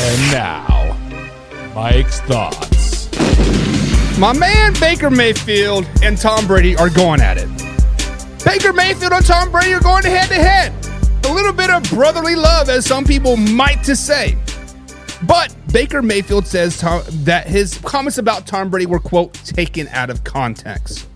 And now, Mike's thoughts. My man Baker Mayfield and Tom Brady are going at it. Baker Mayfield and Tom Brady are going head-to-head. A little bit of brotherly love, as some people might to say. But Baker Mayfield says that his comments about Tom Brady were, quote, taken out of context.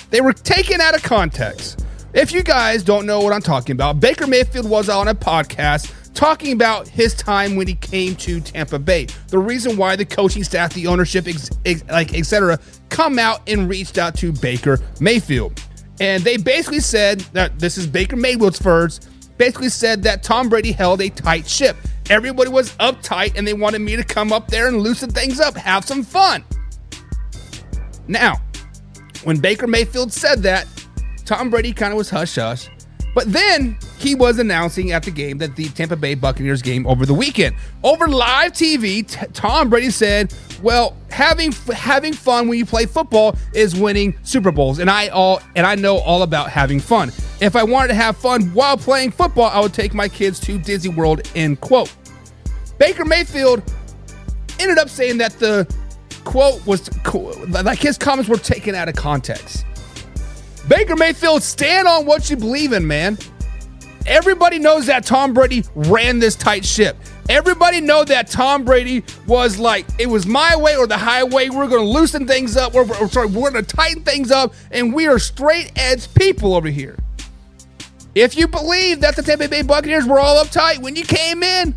They were taken out of context. If you guys don't know what I'm talking about, Baker Mayfield was on a podcast talking about his time when he came to Tampa Bay. The reason why the coaching staff, the ownership, etc., come out and reached out to Baker Mayfield. And they basically said that this is Baker Mayfield's words, basically said that Tom Brady held a tight ship. Everybody was uptight and they wanted me to come up there and loosen things up, have some fun. Now, when Baker Mayfield said that, Tom Brady kind of was hush-hush. But then he was announcing at the game that the Tampa Bay Buccaneers game over the weekend. Over live TV, Tom Brady said, well, having fun when you play football is winning Super Bowls. And I know all about having fun. If I wanted to have fun while playing football, I would take my kids to Disney World, end quote. Baker Mayfield ended up saying that the quote was, like his comments were taken out of context. Baker Mayfield, stand on what you believe in, man. Everybody knows that Tom Brady ran this tight ship. Everybody know that Tom Brady was like, it was my way or the highway. We're going to loosen things up. We're going to tighten things up, and we are straight edge people over here. If you believe that the Tampa Bay Buccaneers were all uptight when you came in,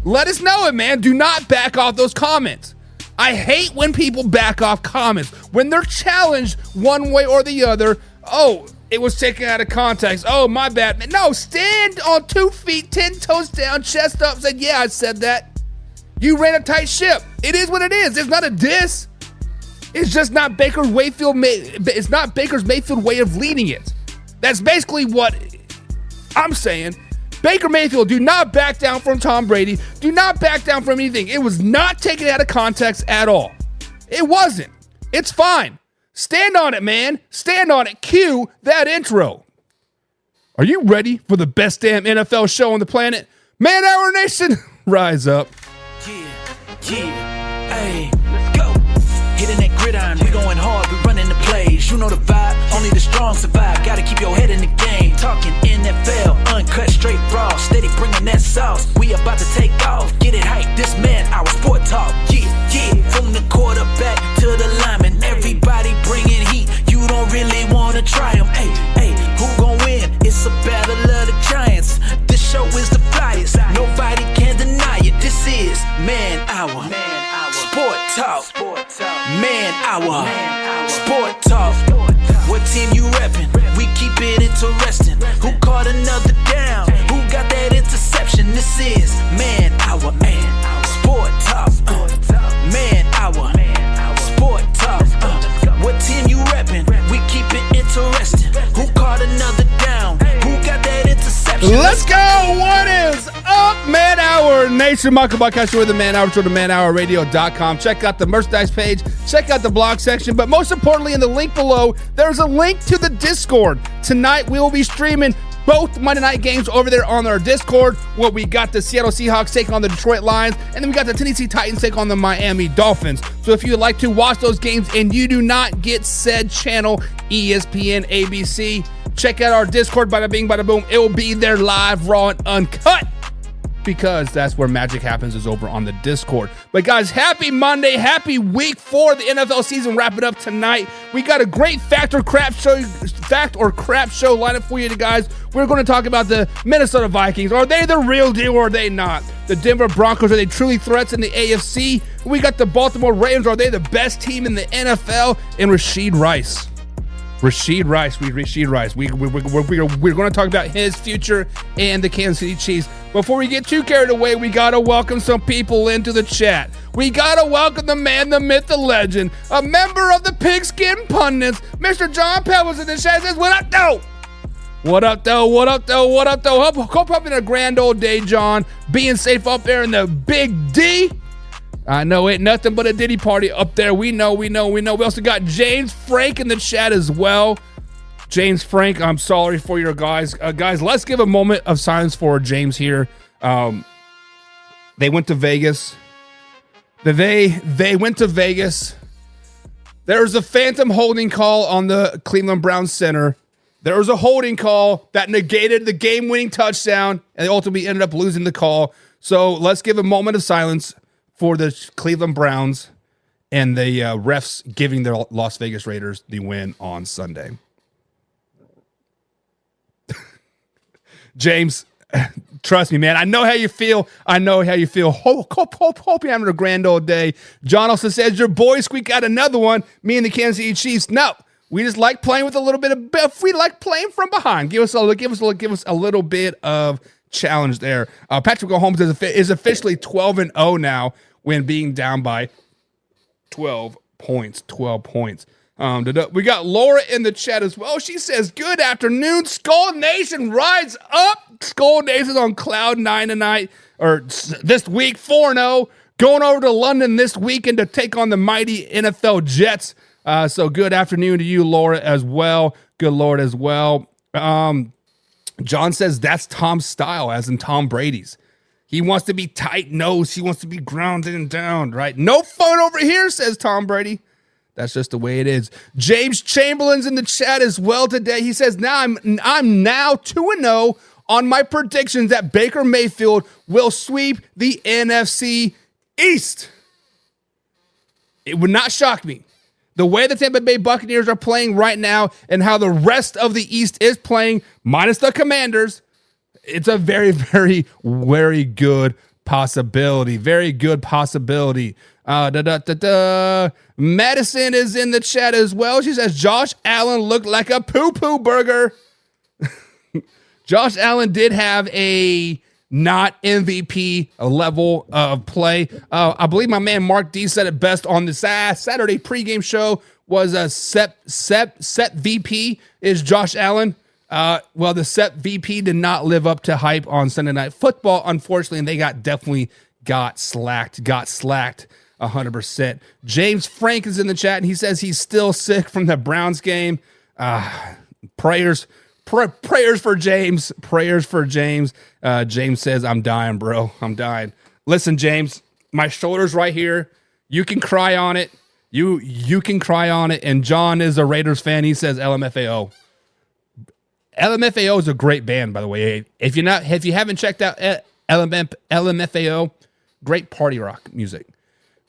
let us know it, man. Do not back off those comments. I hate when people back off comments. When they're challenged one way or the other, oh, it was taken out of context. Oh, my bad. No, stand on 2 feet, 10 toes down, chest up, said, yeah, I said that. You ran a tight ship. It is what it is. It's not a diss. It's just not Baker's Mayfield way of leading it. That's basically what I'm saying. Baker Mayfield, do not back down from Tom Brady. Do not back down from anything. It was not taken out of context at all. It wasn't. It's fine. Stand on it, man. Stand on it. Cue that intro. Are you ready for the best damn NFL show on the planet? Man Hour Nation, rise up. Yeah, hey, let's go. Hitting that gridiron, we going hard, we running the plays. You know the vibe, only the strong survive. Gotta keep your head in the game. Talking NFL, uncut, straight raw. Steady bringing that sauce. We about to take off. Get it hype, this man, our sport talk. Yeah, from the quarterback to the lineman. Everybody bringing heat. You don't really wanna try them. Hey, who gon' win? It's a battle of the giants. This show is the flyest. Nobody can deny it. This is Man Hour. Sport talk. Man Hour. Sport talk. What team you reppin'? We keep it interesting. Who caught another down? Who got that interception? This is Man Hour. Sport talk. Man Hour. Sport talk. What team you reppin'? We keep it interesting. Who caught another down? Who got that interception? Let's go. What is up, Man Hour Nation? Michael Buckhouse with the Man Hour Show, the manhourradio.com. Check out the merchandise page. Check out the blog section. But most importantly, in the link below, there's a link to the Discord. Tonight, we will be streaming both Monday night games over there on our Discord. Well, we got the Seattle Seahawks taking on the Detroit Lions, and then we got the Tennessee Titans taking on the Miami Dolphins. So if you would like to watch those games and you do not get said channel, ESPN, ABC, check out our Discord, bada bing, bada boom. It will be there live, raw, and uncut, because that's where magic happens, is over on the Discord. But guys, happy Monday, happy week 4 of the NFL season, wrapping up tonight. We got a great fact or crap show lineup for you guys. We're going to talk about the Minnesota Vikings. Are they the real deal or are they not? The Denver Broncos, are they truly threats in the AFC? We got the Baltimore Ravens. Are they the best team in the NFL? And Rashid Rice. We're going to talk about his future and the Kansas City Chiefs. Before we get too carried away, we got to welcome some people into the chat. We got to welcome the man, the myth, the legend, a member of the Pigskin Pundits, Mr. John Pebbles in the chat. Says, what up, though? What up, though? What up, though? What up, though? Hope having a grand old day, John. Being safe up there in the Big D. I know it nothing but a Diddy party up there. We know. We also got James Frank in the chat as well. James Frank, I'm sorry for your guys. Guys, let's give a moment of silence for James here. They went to Vegas. They went to Vegas. There was a phantom holding call on the Cleveland Browns center. There was a holding call that negated the game-winning touchdown, and they ultimately ended up losing the call. So let's give a moment of silence for the Cleveland Browns and the refs giving their Las Vegas Raiders the win on Sunday. James, trust me, man. I know how you feel. Hope you're having a grand old day. John also says, your boys squeak out another one. Me and the Kansas City Chiefs. No, we just like playing with a little bit of. We like playing from behind. Give us a little bit of challenge there. Patrick Mahomes is officially 12-0 now when being down by 12 points. 12 points. We got Laura in the chat as well. She says, good afternoon. SKOL Nation rides up. SKOL Nation's on cloud 9 tonight, or this week, 4-0. Going over to London this weekend to take on the mighty NFL Jets. So good afternoon to you, Laura, as well. Good Lord as well. John says that's Tom's style, as in Tom Brady's. He wants to be tight-nosed. He wants to be grounded and down, right? No fun over here, says Tom Brady. That's just the way it is. James Chamberlain's in the chat as well today. He says, now I'm now 2-0 on my predictions that Baker Mayfield will sweep the NFC East. It would not shock me. The way the Tampa Bay Buccaneers are playing right now and how the rest of the East is playing, minus the Commanders, it's a very, very, very good possibility. Very good possibility. Madison is in the chat as well. She says, Josh Allen looked like a poo-poo burger. Josh Allen did have a not MVP level of play. I believe my man Mark D said it best on the Saturday pregame show was a set VP is Josh Allen. Well, the set VP did not live up to hype on Sunday Night Football, unfortunately, and they definitely got slacked 100%. James Frank is in the chat, and he says he's still sick from the Browns game. Prayers for James. Prayers for James. James says, I'm dying, bro. I'm dying. Listen, James, my shoulder's right here. You can cry on it. You can cry on it. And John is a Raiders fan. He says LMFAO. LMFAO is a great band, by the way. If you haven't checked out LMFAO, great party rock music.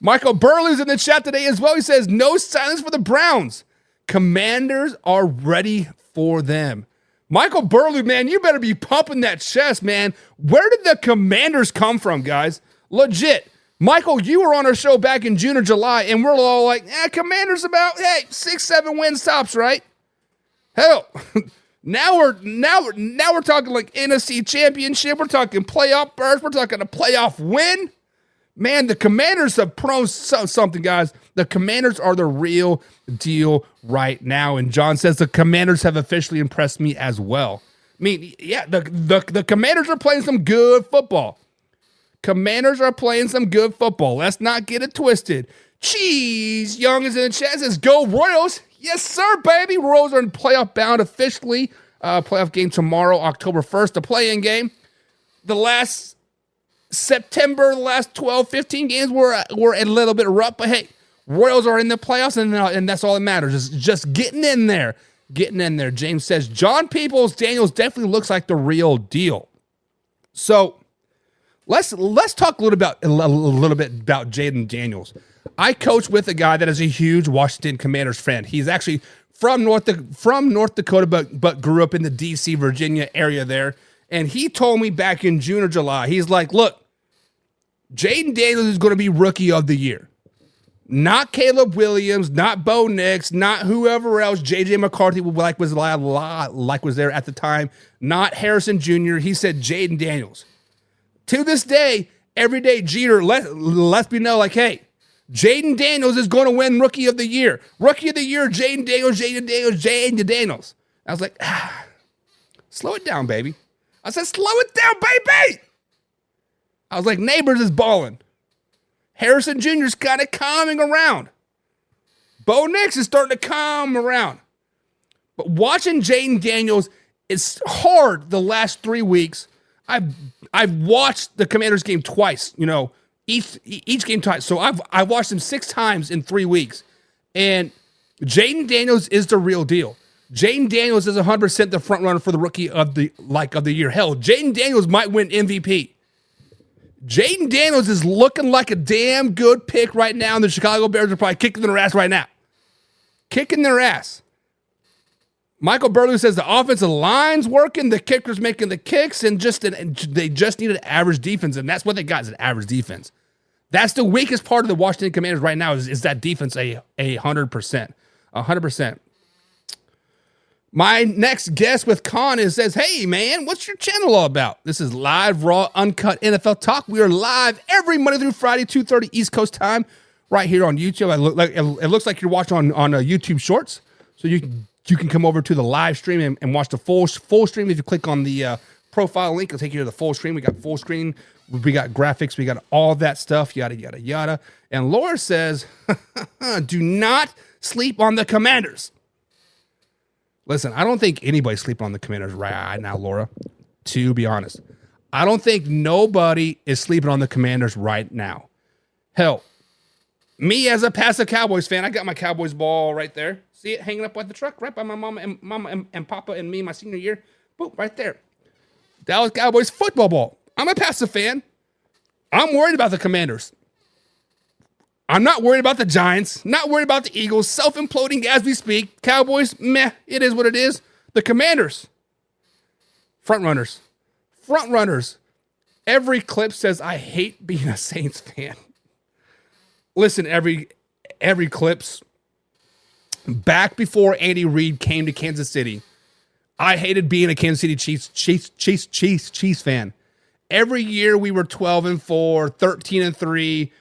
Michael Burley's in the chat today as well. He says, no silence for the Browns. Commanders are ready for them. Michael Burley, man, you better be pumping that chest, man. Where did the Commanders come from, guys? Legit. Michael, you were on our show back in June or July, and we're all like, Commanders about, 6-7 wins tops, right? Hell, now we're talking like NFC Championship. We're talking playoff berth. We're talking a playoff win. Man, the Commanders have proven something, guys. The Commanders are the real deal right now. And John says the Commanders have officially impressed me as well. I mean, yeah, the Commanders are playing some good football. Commanders are playing some good football. Let's not get it twisted. Cheese Young is in the chat. Says, go Royals. Yes, sir, baby. Royals are in playoff bound officially. Playoff game tomorrow, October 1st, the play-in game. The last 12, 15 games were a little bit rough, but hey, Royals are in the playoffs, and that's all that matters. Just getting in there. James says, John Peoples-Daniels definitely looks like the real deal. So let's talk a little bit about Jaden Daniels. I coach with a guy that is a huge Washington Commanders fan. He's actually from North Dakota, but grew up in the D.C., Virginia area there. And he told me back in June or July, he's like, look, Jaden Daniels is going to be Rookie of the Year. Not Caleb Williams, not Bo Nix, not whoever else J.J. McCarthy was there at the time, not Harrison Jr. He said Jaden Daniels. To this day, every day Jeter lets me know, like, hey, Jaden Daniels is going to win Rookie of the Year. Rookie of the Year, Jaden Daniels. I was like, slow it down, baby. I said, slow it down, baby. I was like, Neighbors is balling. Harrison Jr. is kind of calming around. Bo Nix is starting to calm around. But watching Jaden Daniels, it's hard the last 3 weeks. I've watched the Commanders game twice, each game twice. So I've watched them 6 times in 3 weeks. And Jaden Daniels is the real deal. Jaden Daniels is 100% the front runner for the rookie of the year. Hell, Jaden Daniels might win MVP. Jaden Daniels is looking like a damn good pick right now, and the Chicago Bears are probably kicking their ass right now. Kicking their ass. Michael Burlew says the offensive line's working, the kicker's making the kicks, and they just need an average defense, and that's what they got is an average defense. That's the weakest part of the Washington Commanders right now is that defense 100%. 100%. My next guest with Con says, hey, man, what's your channel all about? This is live, raw, uncut NFL talk. We are live every Monday through Friday, 2:30 East Coast time, right here on YouTube. It looks like you're watching on YouTube Shorts, so you can come over to the live stream and watch the full stream. If you click on the profile link, it'll take you to the full stream. We got full screen. We got graphics. We got all that stuff, yada, yada, yada. And Laura says, do not sleep on the Commanders. Listen, I don't think anybody's sleeping on the Commanders right now, Laura, to be honest. I don't think nobody is sleeping on the Commanders right now. Hell, me as a passive Cowboys fan, I got my Cowboys ball right there. See it hanging up by the truck, right by my mama and Papa and me my senior year. Boom, right there. Dallas Cowboys football ball. I'm a passive fan. I'm worried about the Commanders. I'm not worried about the Giants, not worried about the Eagles, self-imploding as we speak. Cowboys, meh, it is what it is. The Commanders, front runners. Every clip says, I hate being a Saints fan. Listen, every clip's back before Andy Reid came to Kansas City. I hated being a Kansas City Chiefs fan. Every year we were 12-4, 13-3,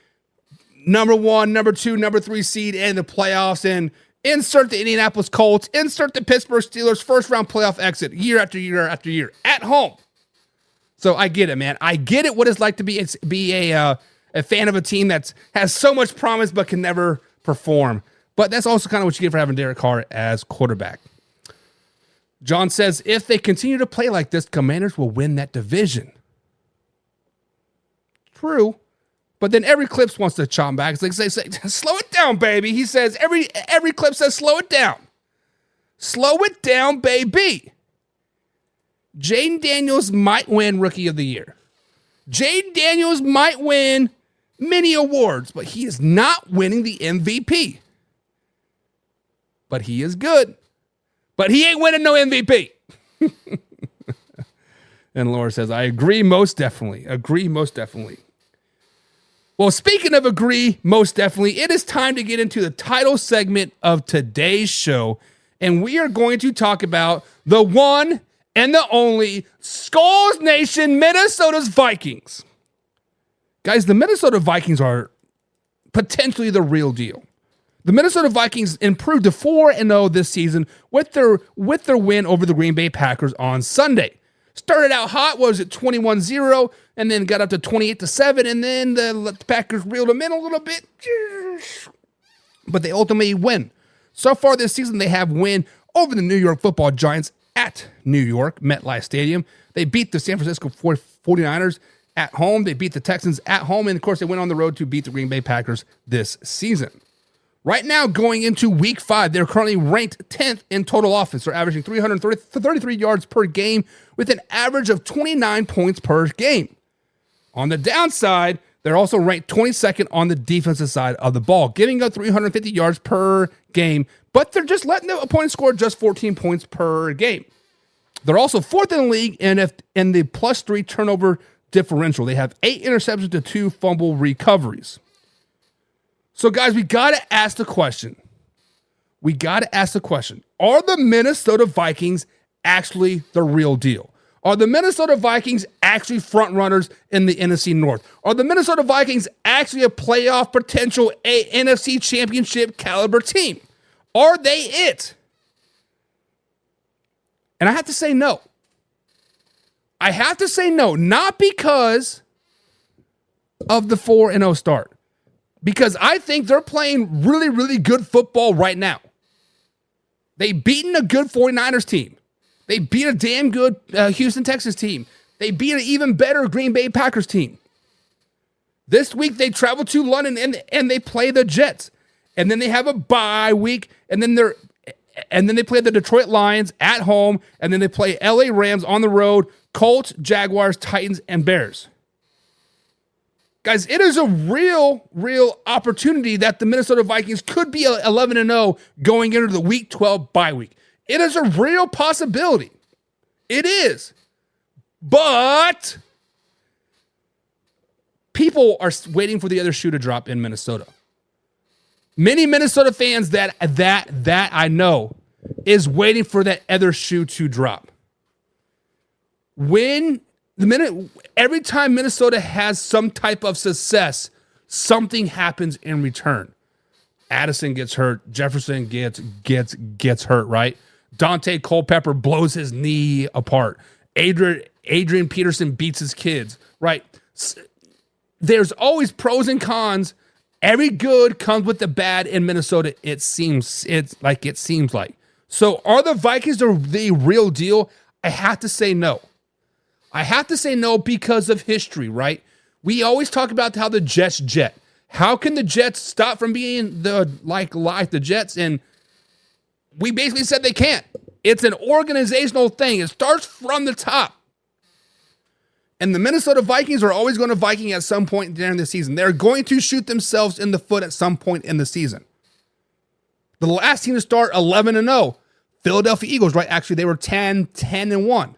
number 1, number 2, number 3 seed in the playoffs, and insert the Indianapolis Colts, insert the Pittsburgh Steelers, first round playoff exit year after year after year at home. So I get it, man. I get it what it's like to be a fan of a team that has so much promise but can never perform. But that's also kind of what you get for having Derek Carr as quarterback. John says, if they continue to play like this, Commanders will win that division. True. But then every clip wants to chomp back. It's like, say, slow it down, baby. He says, every clip says, slow it down. Slow it down, baby. Jaden Daniels might win Rookie of the Year. Jaden Daniels might win many awards, but he is not winning the MVP. But he is good. But he ain't winning no MVP. And Laura says, I agree most definitely. Well, speaking of agree most definitely, it is time to get into the title segment of today's show. And we are going to talk about the one and the only SKOL Nation, Minnesota's Vikings. Guys, the Minnesota Vikings are potentially the real deal. The Minnesota Vikings improved to 4-0 this season with their win over the Green Bay Packers on Sunday. Started out hot, was it 21-0, and then got up to 28-7, and then the Packers reeled them in a little bit. But they ultimately win. So far this season, they have win over the New York Football Giants at New York, MetLife Stadium. They beat the San Francisco 49ers at home. They beat the Texans at home, and of course, they went on the road to beat the Green Bay Packers this season. Right now, going into Week 5, they're currently ranked 10th in total offense. They're averaging 333 yards per game with an average of 29 points per game. On the downside, they're also ranked 22nd on the defensive side of the ball, giving up 350 yards per game, but they're just letting the opponent score just 14 points per game. They're also 4th in the league in the +3 turnover differential. They have 8 interceptions to 2 fumble recoveries. So, guys, we got to ask the question. Are the Minnesota Vikings actually the real deal? Are the Minnesota Vikings actually front runners in the NFC North? Are the Minnesota Vikings actually a playoff potential NFC championship caliber team? Are they it? And I have to say no. Not because of the 4-0 start. Because I think they're playing really, really good football right now. They've beaten a good 49ers team. They beat a damn good Houston Texans team. They beat an even better Green Bay Packers team. This week they travel to London and they play the Jets. And then they have a bye week, and then they play the Detroit Lions at home, and then they play LA Rams on the road, Colts, Jaguars, Titans, and Bears. Guys, it is a real opportunity that the Minnesota Vikings could be 11-0 going into the Week 12 bye week. It is a real possibility. It is. But people are waiting for the other shoe to drop in Minnesota. Many Minnesota fans that I know is waiting for that other shoe to drop. Every time Minnesota has some type of success, something happens in return. Addison gets hurt. Jefferson gets hurt, right? Dante Culpepper blows his knee apart. Adrian Peterson beats his kids, right? There's always pros and cons. Every good comes with the bad in Minnesota. It seems like. So are the Vikings the real deal? I have to say no. I have to say no because of history, right? We always talk about how the Jets jet. How can the Jets stop from being the Jets? And we basically said they can't. It's an organizational thing. It starts from the top. And the Minnesota Vikings are always going to Viking at some point during the season. They're going to shoot themselves in the foot at some point in the season. The last team to start 11-0, Philadelphia Eagles, right? Actually, they were 10-1.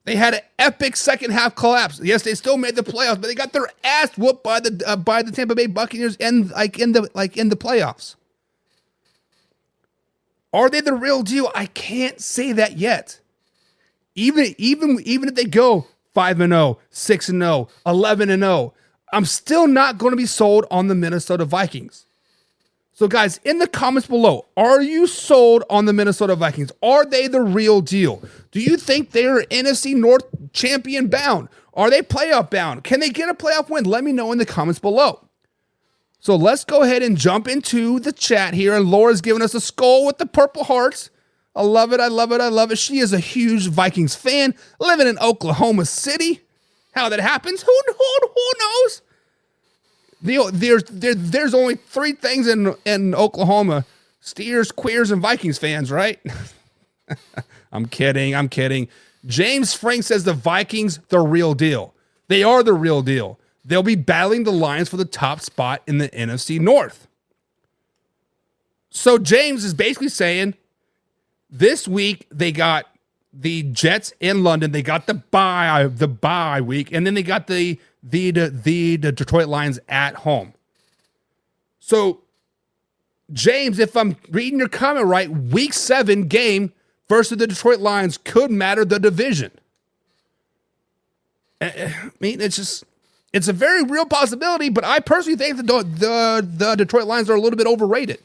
They had an epic second half collapse. Yes, they still made the playoffs, but they got their ass whooped by the Tampa Bay Buccaneers in the playoffs. Are they the real deal? I can't say that yet. Even if they go 5-0, 6-0, 11-0, I'm still not going to be sold on the Minnesota Vikings. So guys, in the comments below, are you sold on the Minnesota Vikings? Are they the real deal? Do you think they're NFC North champion bound? Are they playoff bound? Can they get a playoff win? Let me know in the comments below. So let's go ahead and jump into the chat here. And Laura's giving us a SKOL with the purple hearts. I love it. I love it. I love it. She is a huge Vikings fan living in Oklahoma City. How that happens, who knows? There's only three things in Oklahoma: Steers, Queers, and Vikings fans, right? I'm kidding. James Frank says the Vikings, the real deal. They are the real deal. They'll be battling the Lions for the top spot in the NFC North. So James is basically saying this week they got the Jets in London. They got the bye week, and then they got the Detroit Lions at home. So, James, if I'm reading your comment right, week 7 game versus the Detroit Lions could matter the division. I mean, it's a very real possibility, but I personally think that the Detroit Lions are a little bit overrated.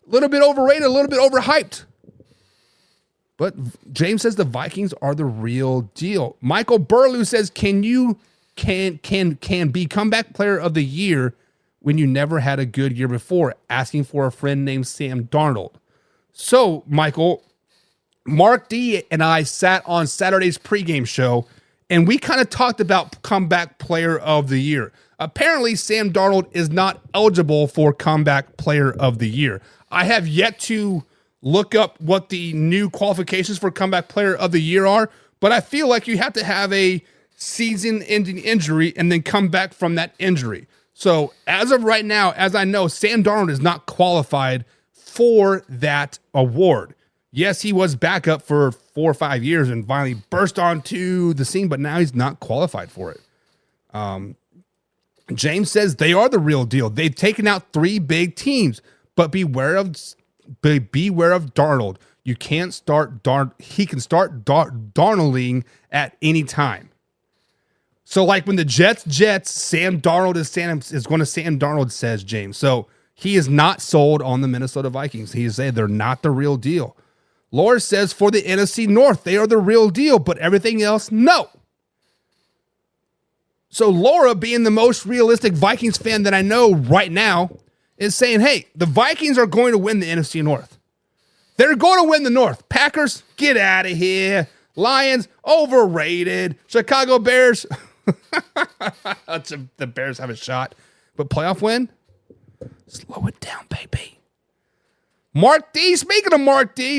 A little bit overhyped. But James says the Vikings are the real deal. Michael Burlew says, can be comeback player of the year when you never had a good year before, asking for a friend named Sam Darnold. So, Michael, Mark D and I sat on Saturday's pregame show, and we kind of talked about comeback player of the year. Apparently, Sam Darnold is not eligible for comeback player of the year. I have yet to look up what the new qualifications for comeback player of the year are, but I feel like you have to have a season-ending injury and then come back from that injury. So as of right now, as I know, Sam Darnold is not qualified for that award. Yes, he was backup for 4 or 5 years and finally burst onto the scene, but now he's not qualified for it. James says they are the real deal. They've taken out 3 big teams, but beware of Darnold. You can't start he can start Darnolding at any time. So like when the Jets, Sam Darnold is going to Sam Darnold, says James. So he is not sold on the Minnesota Vikings. He is saying they're not the real deal. Laura says for the NFC North, they are the real deal, but everything else, no. So Laura, being the most realistic Vikings fan that I know right now, is saying, hey, the Vikings are going to win the NFC North. They're going to win the North. Packers, get out of here. Lions, overrated. Chicago Bears, the Bears have a shot. But playoff win? Slow it down, baby. Mark D, speaking of Mark D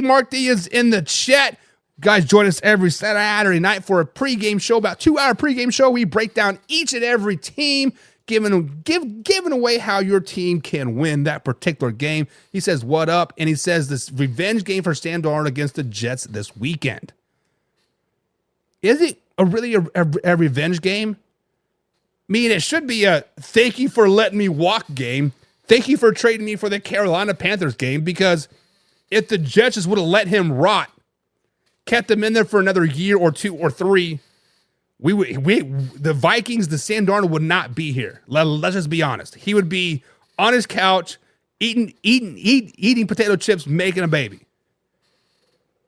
is in the chat. Guys, join us every Saturday night for a pregame show, about 2-hour pregame show. We break down each and every team, giving away how your team can win that particular game. He says, what up? And he says this revenge game for Sam Darnold against the Jets this weekend. Is it really a revenge game? I mean, it should be a thank you for letting me walk game. Thank you for trading me for the Carolina Panthers game, because if the Jets just would have let him rot, kept him in there for another year or 2 or 3, the Vikings, the Sam Darnold would not be here. Let's just be honest. He would be on his couch eating potato chips, making a baby.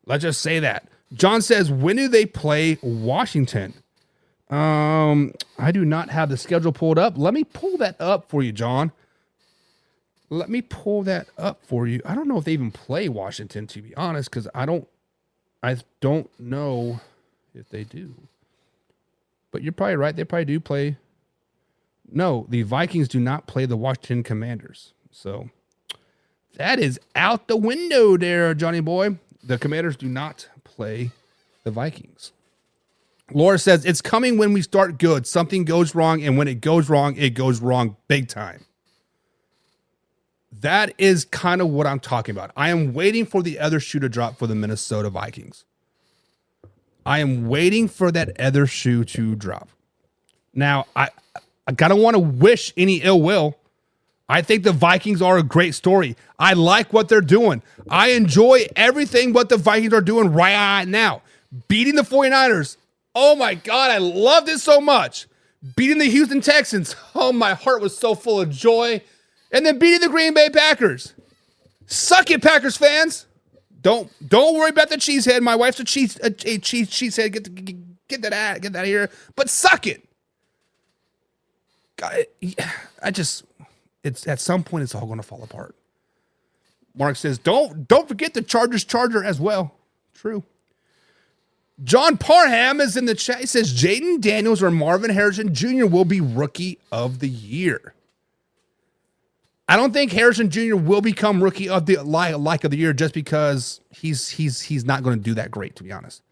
Let's just say that. John says, when do they play Washington? I do not have the schedule pulled up. Let me pull that up for you, John. Let me pull that up for you. I don't know if they even play Washington, to be honest, because I don't know if they do. But you're probably right. They probably do play. No, the Vikings do not play the Washington Commanders. So that is out the window there, Johnny boy. The Commanders do not play the Vikings. Laura says, it's coming when we start good. Something goes wrong, and when it goes wrong big time. That is kind of what I'm talking about. I am waiting for the other shoe to drop for the Minnesota Vikings. I am waiting for that other shoe to drop. Now, I gotta want to wish any ill will. I think the Vikings are a great story. I like what they're doing. I enjoy everything what the Vikings are doing right now. Beating the 49ers. Oh my God, I loved it so much. Beating the Houston Texans. Oh, my heart was so full of joy. And then beating the Green Bay Packers. Suck it, Packers fans. Don't worry about the cheesehead. My wife's a cheesehead. Get that out of here. But suck it. God, it's at some point it's all going to fall apart. Mark says, don't forget the Chargers Charger as well. True. John Parham is in the chat. He says Jaden Daniels or Marvin Harrison Jr. will be Rookie of the Year. I don't think Harrison Jr. will become Rookie of the of the Year just because he's not going to do that great, to be honest.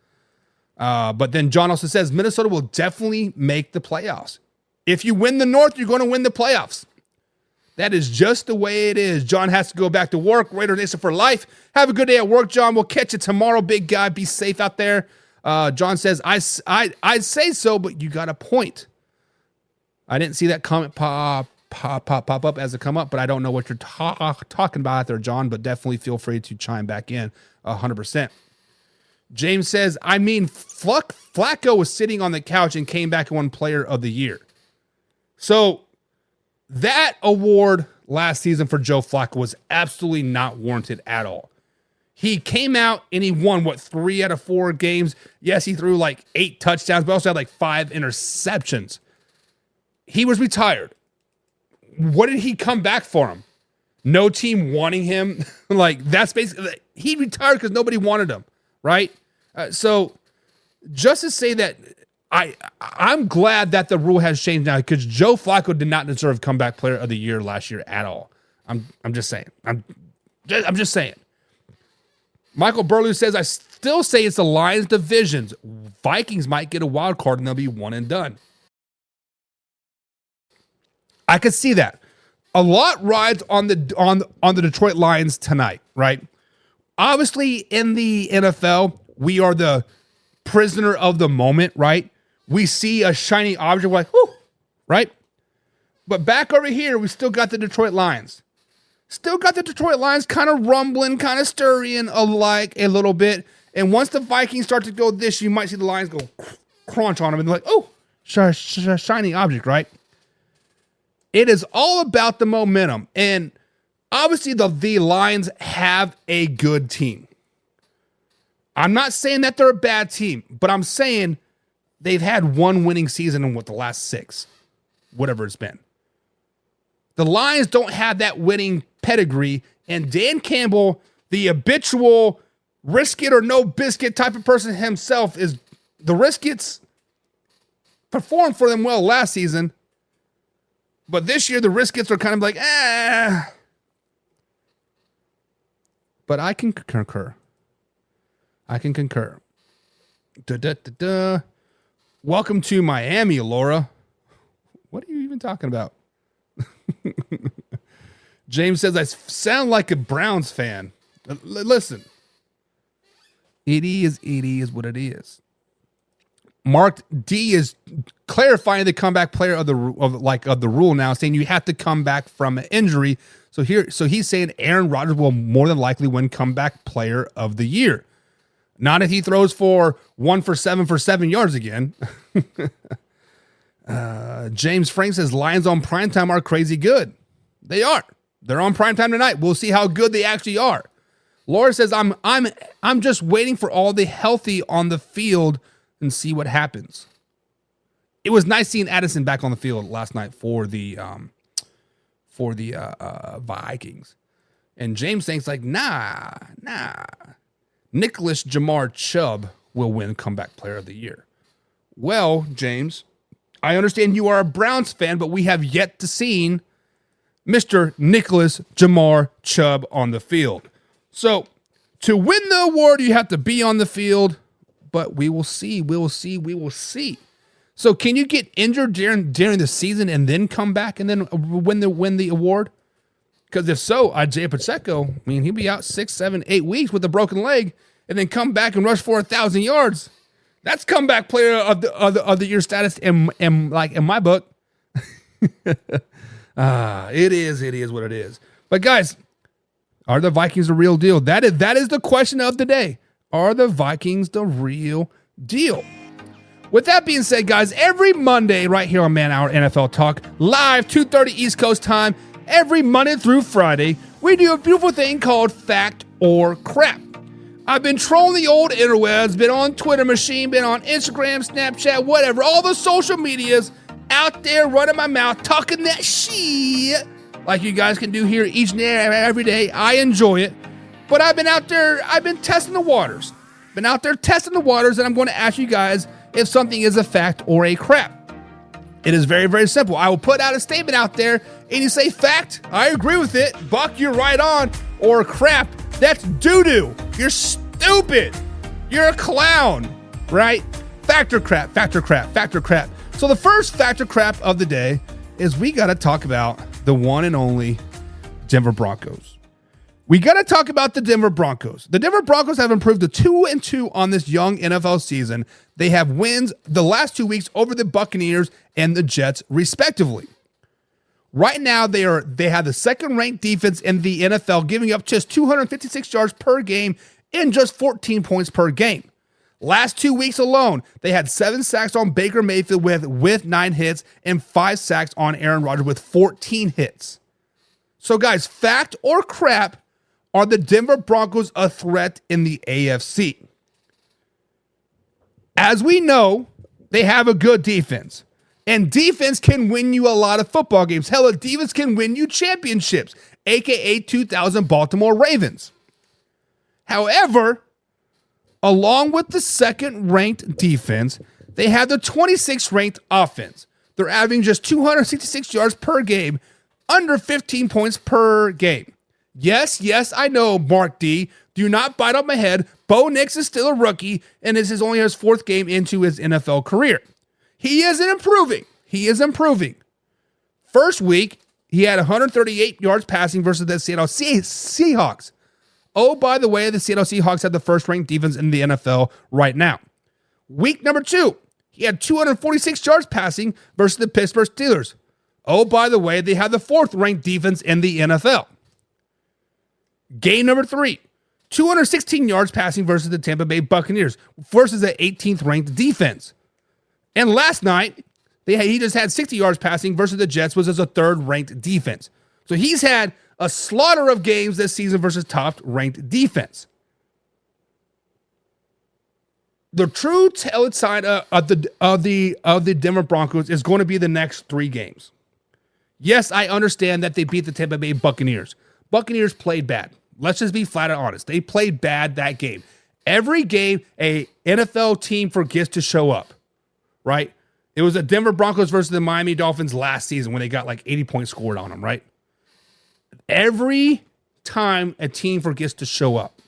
But then John also says Minnesota will definitely make the playoffs. If you win the North, you're going to win the playoffs. That is just the way it is. John has to go back to work. Raider Nation for life. Have a good day at work, John. We'll catch you tomorrow, big guy. Be safe out there. John says, I'd say so, but you got a point. I didn't see that comment pop up as it come up, but I don't know what you're talking about out there, John, but definitely feel free to chime back in 100%. James says, I mean, Flacco was sitting on the couch and came back and won Player of the Year. So that award last season for Joe Flacco was absolutely not warranted at all. He came out and he won, 3 out of 4 games? Yes, he threw like 8 touchdowns, but also had like 5 interceptions. He was retired. What did he come back for him? No team wanting him. Like, that's basically, he retired because nobody wanted him, right? So just to say that, I'm glad that the rule has changed now, because Joe Flacco did not deserve Comeback Player of the Year last year at all. I'm just saying. I'm just saying. Michael Burlew says, I still say it's the Lions divisions. Vikings might get a wild card and they'll be one and done. I could see that. A lot rides on the Detroit Lions tonight, right? Obviously, in the NFL, we are the prisoner of the moment, right? We see a shiny object, we're like, whoo, right? But back over here, we still got the Detroit Lions. Still got the Detroit Lions kind of rumbling, kind of stirring alike a little bit. And once the Vikings start to go this, you might see the Lions go crunch on them and they're like, oh, shiny object, right? It is all about the momentum. And obviously the Lions have a good team. I'm not saying that they're a bad team, but I'm saying they've had one winning season in the last 6, whatever it's been. The Lions don't have that winning pedigree, and Dan Campbell, the habitual risk it or no biscuit type of person himself, is the Riskets performed for them well last season. But this year, the Riskets are kind of like, But I can concur. Welcome to Miami, Laura. What are you even talking about? James says, I sound like a Browns fan. Listen. It is what it is. Mark D is clarifying the comeback player of the rule now, saying you have to come back from an injury. So he's saying Aaron Rodgers will more than likely win comeback player of the year. Not if he throws for 1 for 7 yards again. James Frank says Lions on primetime are crazy good. They are. They're on primetime tonight. We'll see how good they actually are. Laura says I'm just waiting for all the healthy on the field and see what happens. It was nice seeing Addison back on the field last night for the Vikings. And James thinks like, nah. Nicholas Jamar Chubb will win comeback player of the year. Well, James, I understand you are a Browns fan, but we have yet to see Mr. Nicholas Jamar Chubb on the field. So to win the award, you have to be on the field, but we will see. So can you get injured during the season and then come back and then win the award? Because if so, Isaiah Pacheco, he'll be out 6, 7, 8 weeks with a broken leg and then come back and rush for 1,000 yards. That's comeback player of the year status in my book. It is what it is. But guys, are the Vikings the real deal? That is the question of the day. Are the Vikings the real deal? With that being said, guys, every Monday right here on Man Hour NFL Talk, live 2:30 East Coast time, every Monday through Friday, we do a beautiful thing called Fact or Crap. I've been trolling the old interwebs, been on Twitter machine, been on Instagram, Snapchat, whatever, all the social medias, out there running my mouth, talking that shit like you guys can do here each and every day. I enjoy it. But I've been out there, I've been testing the waters. And I'm going to ask you guys if something is a fact or a crap. It is very, very simple. I will put out a statement out there, and you say fact, I agree with it, Buck, you're right on, or crap, that's doo-doo. You're stupid. You're a clown, right? Fact or crap. So the first fact or crap of the day is we got to talk about the one and only Denver Broncos. We got to talk about the Denver Broncos. The Denver Broncos have improved to 2-2 on this young NFL season. They have wins the last 2 weeks over the Buccaneers and the Jets, respectively. Right now, they have the second-ranked defense in the NFL, giving up just 256 yards per game and just 14 points per game. Last 2 weeks alone, they had 7 sacks on Baker Mayfield with 9 hits and 5 sacks on Aaron Rodgers with 14 hits. So, guys, fact or crap, are the Denver Broncos a threat in the AFC? As we know, they have a good defense. And defense can win you a lot of football games. Hell, a defense can win you championships, a.k.a. 2000 Baltimore Ravens. However, along with the second-ranked defense, they have the 26th-ranked offense. They're averaging just 266 yards per game, under 15 points per game. Yes, I know, Mark D. Do not bite on my head. Bo Nix is still a rookie, and this is only his 4th game into his NFL career. He is improving. First week, he had 138 yards passing versus the Seattle Seahawks. Oh, by the way, the Seattle Seahawks have the first-ranked defense in the NFL right now. Week number 2, he had 246 yards passing versus the Pittsburgh Steelers. Oh, by the way, they have the 4th-ranked defense in the NFL. Game number 3, 216 yards passing versus the Tampa Bay Buccaneers versus the 18th-ranked defense. And last night, he just had 60 yards passing versus the Jets, which is a 3rd-ranked defense. So he's had a slaughter of games this season versus top-ranked defense. The true telltale sign of the Denver Broncos is going to be the next 3 games. Yes, I understand that they beat the Tampa Bay Buccaneers. Buccaneers played bad. Let's just be flat out honest. They played bad that game. Every game a NFL team forgets to show up, right? It was the Denver Broncos versus the Miami Dolphins last season when they got like 80 points scored on them, right? Every time a team forgets to show up,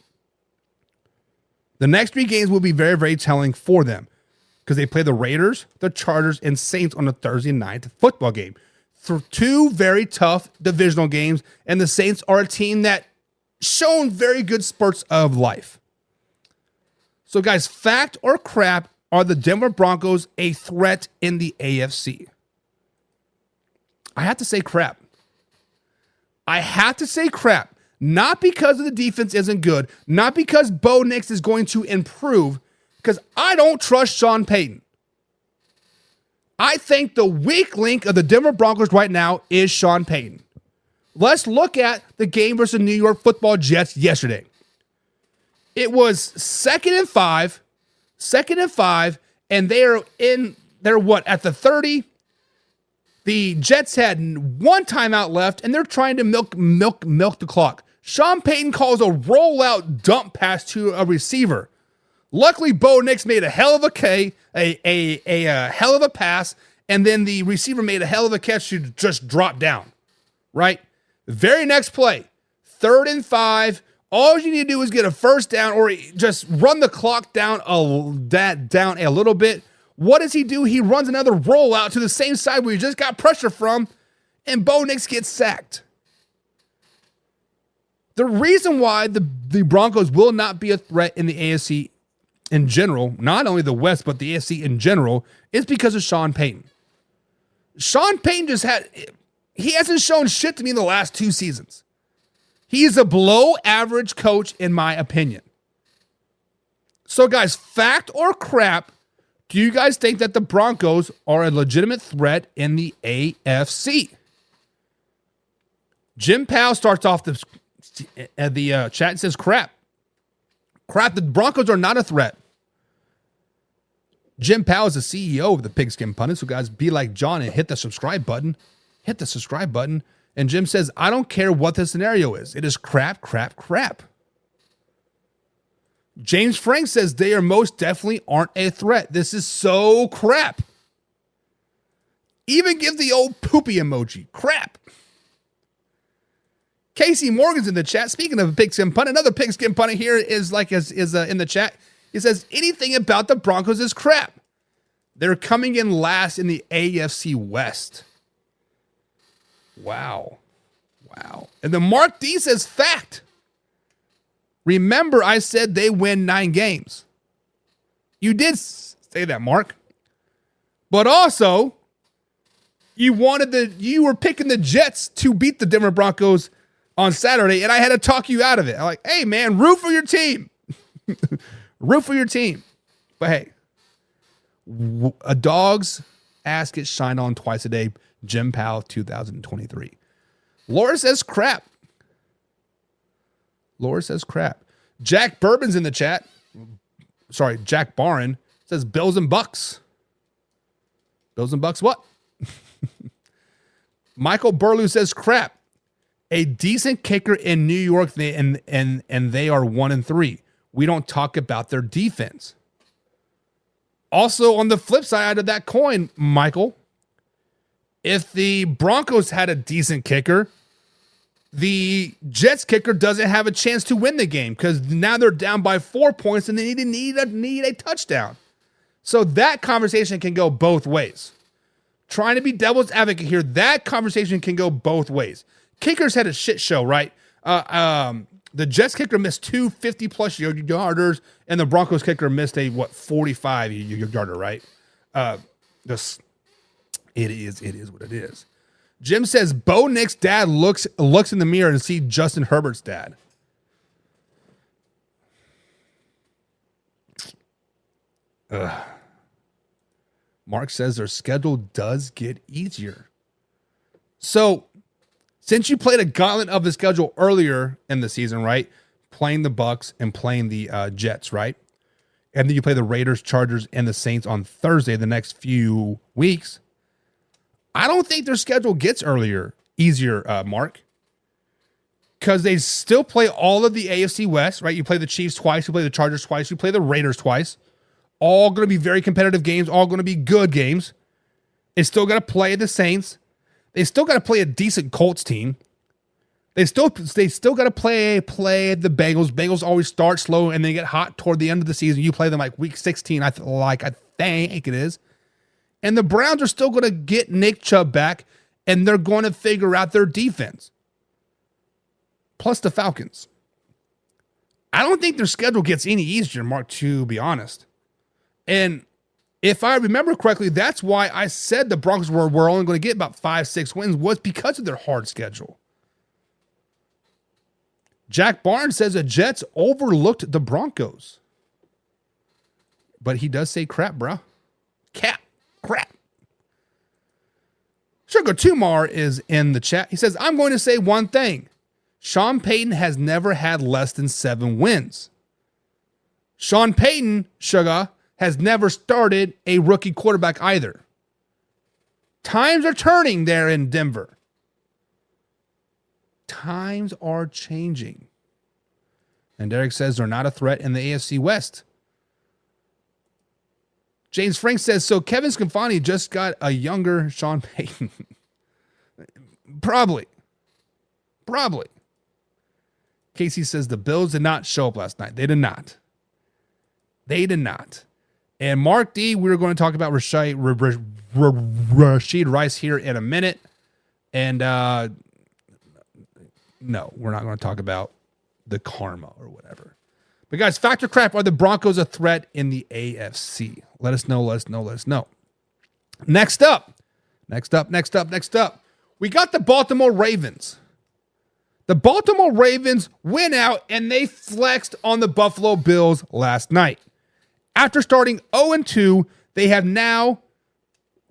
the next 3 games will be very, very telling for them because they play the Raiders, the Chargers, and Saints on a Thursday night football game. For 2 very tough divisional games, and the Saints are a team that shown very good spurts of life. So, guys, fact or crap, are the Denver Broncos a threat in the AFC? I have to say crap. I have to say crap. Not because of the defense isn't good, not because Bo Nix is going to improve, because I don't trust Sean Payton. I think the weak link of the Denver Broncos right now is Sean Payton. Let's look at the game versus New York Football Jets yesterday. It was second and five, and they're at the 30. The Jets had 1 timeout left, and they're trying to milk the clock. Sean Payton calls a rollout dump pass to a receiver. Luckily, Bo Nix made a hell of a hell of a pass, and then the receiver made a hell of a catch to just drop down. Right? The very next play, 3rd and 5. All you need to do is get a first down or just run the clock down a little bit. What does he do? He runs another rollout to the same side where he just got pressure from, and Bo Nix gets sacked. The reason why the Broncos will not be a threat in the AFC in general, not only the West, but the AFC in general, is because of Sean Payton. Sean Payton he hasn't shown shit to me in the last 2 seasons. He's a below average coach, in my opinion. So, guys, fact or crap, do you guys think that the Broncos are a legitimate threat in the AFC? Jim Powell starts off the chat and says, crap. Crap, the Broncos are not a threat. Jim Powell is the CEO of the Pigskin Pundit, so guys, be like John and hit the subscribe button. Hit the subscribe button. And Jim says, I don't care what the scenario is. It is crap, crap, crap. James Frank says they are most definitely aren't a threat. This is so crap. Even give the old poopy emoji. Crap. Casey Morgan's in the chat. Speaking of a Pigskin Pundit, another Pigskin Pundit here is in the chat. He says, anything about the Broncos is crap. They're coming in last in the AFC West. Wow. And then Mark D says, fact. Remember, I said they win 9 games. You did say that, Mark. But also, you were picking the Jets to beat the Denver Broncos on Saturday, and I had to talk you out of it. I'm like, hey, man, root for your team. Root for your team. But hey, a dog's ass gets shined on twice a day. Jim Powell, 2023. Laura says crap. Jack Bourbon's in the chat. Sorry, Jack Barron says Bills and Bucks. Bills and Bucks what? Michael Burlew says crap. A decent kicker in New York, and they are 1-3. We don't talk about their defense. Also, on the flip side of that coin, Michael, if the Broncos had a decent kicker, the Jets kicker doesn't have a chance to win the game because now they're down by 4 points and they need a touchdown. So that conversation can go both ways. Trying to be devil's advocate here, that conversation can go both ways. Kickers had a shit show, right? The Jets kicker missed 2 50-plus yarders, and the Broncos kicker missed a 45-yarder, right? It is what it is. Jim says Bo Nix's dad looks in the mirror and sees Justin Herbert's dad. Mark says their schedule does get easier. So, since you played a gauntlet of the schedule earlier in the season, right? Playing the Bucks and playing the Jets, right? And then you play the Raiders, Chargers, and the Saints on Thursday the next few weeks. I don't think their schedule gets easier, Mark. because they still play all of the AFC West, right? You play the Chiefs twice, you play the Chargers twice, you play the Raiders twice. All going to be very competitive games, all going to be good games. They still got to play the Saints. They still got to play a decent Colts team. They still got to play the Bengals. Bengals always start slow and they get hot toward the end of the season. You play them like week 16, I think it is. And the Browns are still going to get Nick Chubb back, and they're going to figure out their defense. Plus the Falcons. I don't think their schedule gets any easier, Mark, to be honest. And if I remember correctly, that's why I said the Broncos were only going to get about 5-6 wins, was because of their hard schedule. Jack Barnes says the Jets overlooked the Broncos. But he does say crap, bro. Crap. Sugar Tumar is in the chat. He says, I'm going to say one thing. Sean Payton has never had less than 7 wins. Sean Payton, Sugar, has never started a rookie quarterback either. Times are turning there in Denver. Times are changing. And Derek says they're not a threat in the AFC West. James Frank says, so Kevin Stefanski just got a younger Sean Payton. Probably. Casey says the Bills did not show up last night. They did not. And Mark D, we're going to talk about Rashid Rice here in a minute. And no, we're not going to talk about the karma or whatever. But guys, Factor Crap, are the Broncos a threat in the AFC? Let us know. Next up. We got the Baltimore Ravens. The Baltimore Ravens went out and they flexed on the Buffalo Bills last night. After starting 0-2, they have now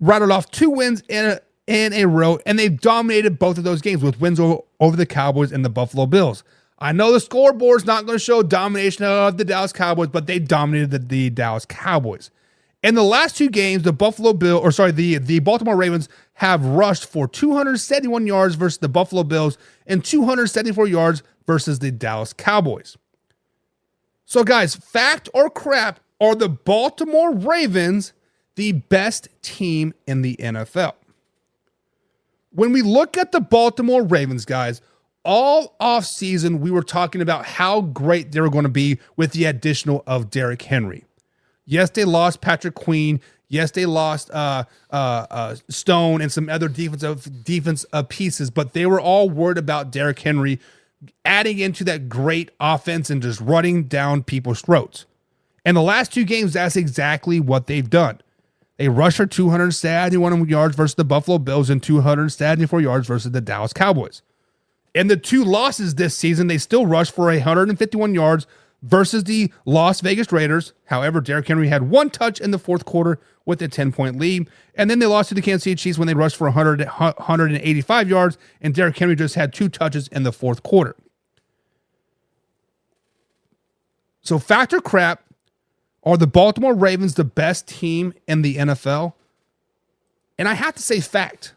rattled off 2 wins in a row, and they've dominated both of those games with wins over the Cowboys and the Buffalo Bills. I know the scoreboard's not going to show domination of the Dallas Cowboys, but they dominated the Dallas Cowboys. In the last 2 games, the Baltimore Ravens have rushed for 271 yards versus the Buffalo Bills and 274 yards versus the Dallas Cowboys. So guys, fact or crap, are the Baltimore Ravens the best team in the NFL? When we look at the Baltimore Ravens, guys, all offseason, we were talking about how great they were going to be with the addition of Derrick Henry. Yes, they lost Patrick Queen. Yes, they lost Stone and some other defensive pieces, but they were all worried about Derrick Henry adding into that great offense and just running down people's throats. And the last 2 games, that's exactly what they've done. They rushed for 271 yards versus the Buffalo Bills and 274 yards versus the Dallas Cowboys. In the 2 losses this season, they still rushed for 151 yards versus the Las Vegas Raiders. However, Derrick Henry had 1 touch in the 4th quarter with a 10-point lead. And then they lost to the Kansas City Chiefs when they rushed for 185 yards, and Derrick Henry just had 2 touches in the 4th quarter. So factor crap, are the Baltimore Ravens the best team in the NFL? And I have to say fact.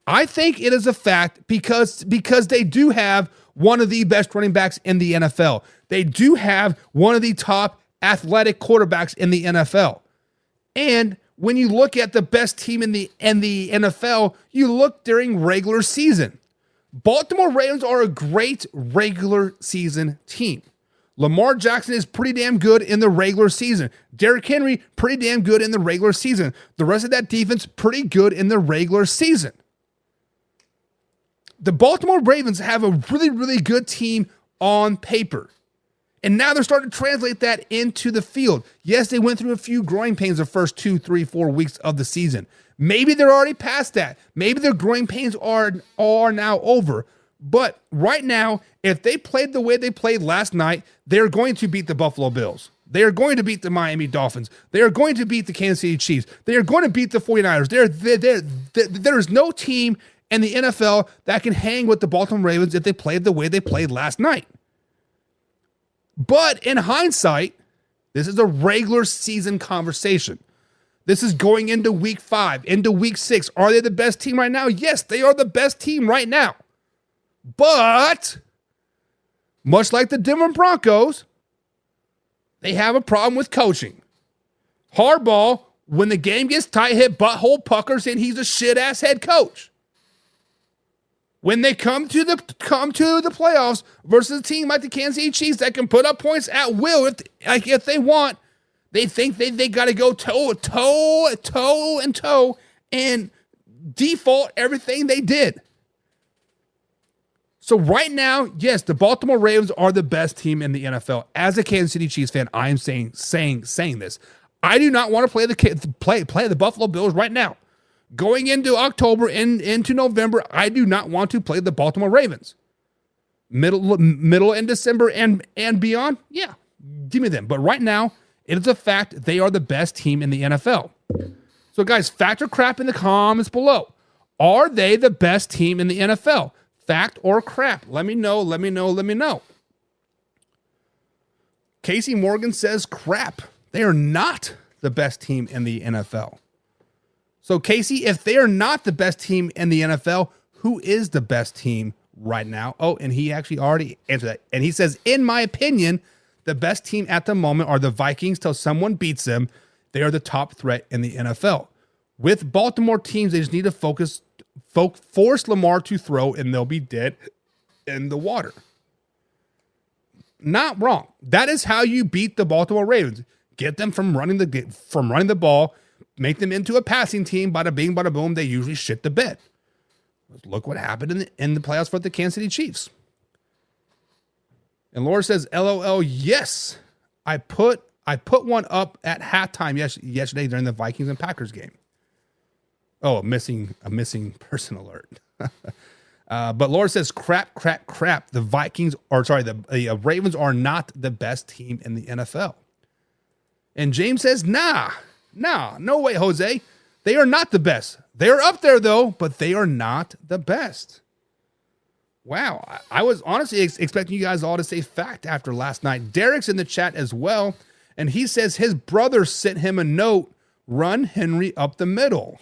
I think it is a fact because they do have one of the best running backs in the NFL. They do have one of the top athletic quarterbacks in the NFL. And when you look at the best team in the NFL, you look during regular season. Baltimore Ravens are a great regular season team. Lamar Jackson is pretty damn good in the regular season. Derrick Henry, pretty damn good in the regular season. The rest of that defense, pretty good in the regular season. The Baltimore Ravens have a really, really good team on paper. And now they're starting to translate that into the field. Yes, they went through a few growing pains the first 2, 3, 4 weeks of the season. Maybe they're already past that. Maybe their growing pains are now over. But right now, if they played the way they played last night, they're going to beat the Buffalo Bills. They are going to beat the Miami Dolphins. They are going to beat the Kansas City Chiefs. They are going to beat the 49ers. There is no team in the NFL that can hang with the Baltimore Ravens if they played the way they played last night. But in hindsight, this is a regular season conversation. This is going into week 5, into week 6. Are they the best team right now? Yes, they are the best team right now. But much like the Denver Broncos, they have a problem with coaching. Harbaugh, when the game gets tight, hit butthole puckers, and he's a shit-ass head coach. When they come to the playoffs versus a team like the Kansas City Chiefs that can put up points at will if they want, they think they got to go toe and default everything they did. So right now, yes, the Baltimore Ravens are the best team in the NFL. As a Kansas City Chiefs fan, I am saying this. I do not want to play the Buffalo Bills right now. Going into October and into November, I do not want to play the Baltimore Ravens. Middle in December and beyond, yeah, give me them. But right now, it is a fact they are the best team in the NFL. So guys, fact or crap in the comments below. Are they the best team in the NFL? Fact or crap? Let me know. Casey Morgan says crap. They are not the best team in the NFL. So, Casey, if they are not the best team in the NFL, who is the best team right now? Oh, and he actually already answered that. And he says, in my opinion, the best team at the moment are the Vikings till someone beats them. They are the top threat in the NFL. With Baltimore teams, they just need to force Lamar to throw, and they'll be dead in the water. Not wrong. That is how you beat the Baltimore Ravens. Get them from running the ball, make them into a passing team. Bada bing, bada boom. They usually shit the bed. Look what happened in the playoffs for the Kansas City Chiefs. And Laura says, LOL, yes. I put one up at halftime yesterday during the Vikings and Packers game. Oh, a missing person alert. But Laura says, crap. The Ravens are not the best team in the NFL. And James says, nah, no way, Jose. They are not the best. They are up there, though, but they are not the best. Wow. I was honestly expecting you guys all to say fact after last night. Derek's in the chat as well, and he says his brother sent him a note, run Henry up the middle.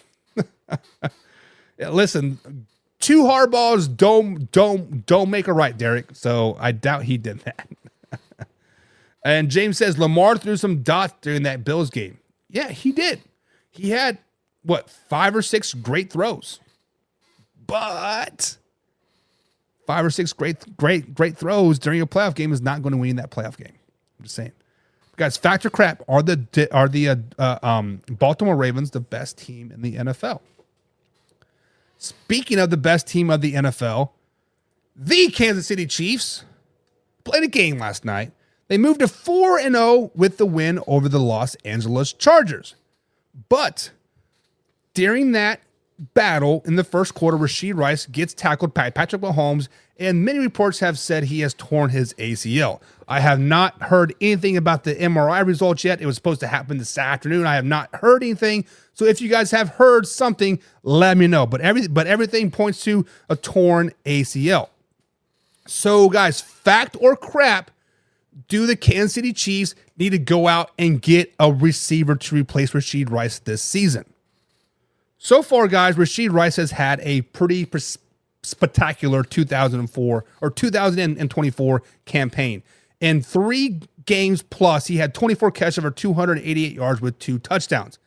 Yeah, listen, two Harbaughs don't make a right, Derek, so I doubt he did that. And James says Lamar threw some dots during that Bills game. Yeah, he did. He had, 5 or 6 great throws. But 5 or 6 great throws during a playoff game is not going to win that playoff game. I'm just saying. Guys, fact or crap, are the Baltimore Ravens the best team in the NFL? Speaking of the best team of the NFL, the Kansas City Chiefs played a game last night. They moved to 4-0 with the win over the Los Angeles Chargers. But during that battle in the first quarter, Rashee Rice gets tackled by Patrick Mahomes, and many reports have said he has torn his ACL. I have not heard anything about the MRI results yet. It was supposed to happen this afternoon. I have not heard anything. So if you guys have heard something, let me know. But everything points to a torn ACL. So guys, fact or crap, do the Kansas City Chiefs need to go out and get a receiver to replace Rashee Rice this season? So far, guys, Rashee Rice has had a pretty spectacular 2024 campaign. In 3 games plus, he had 24 catches over 288 yards with 2 touchdowns.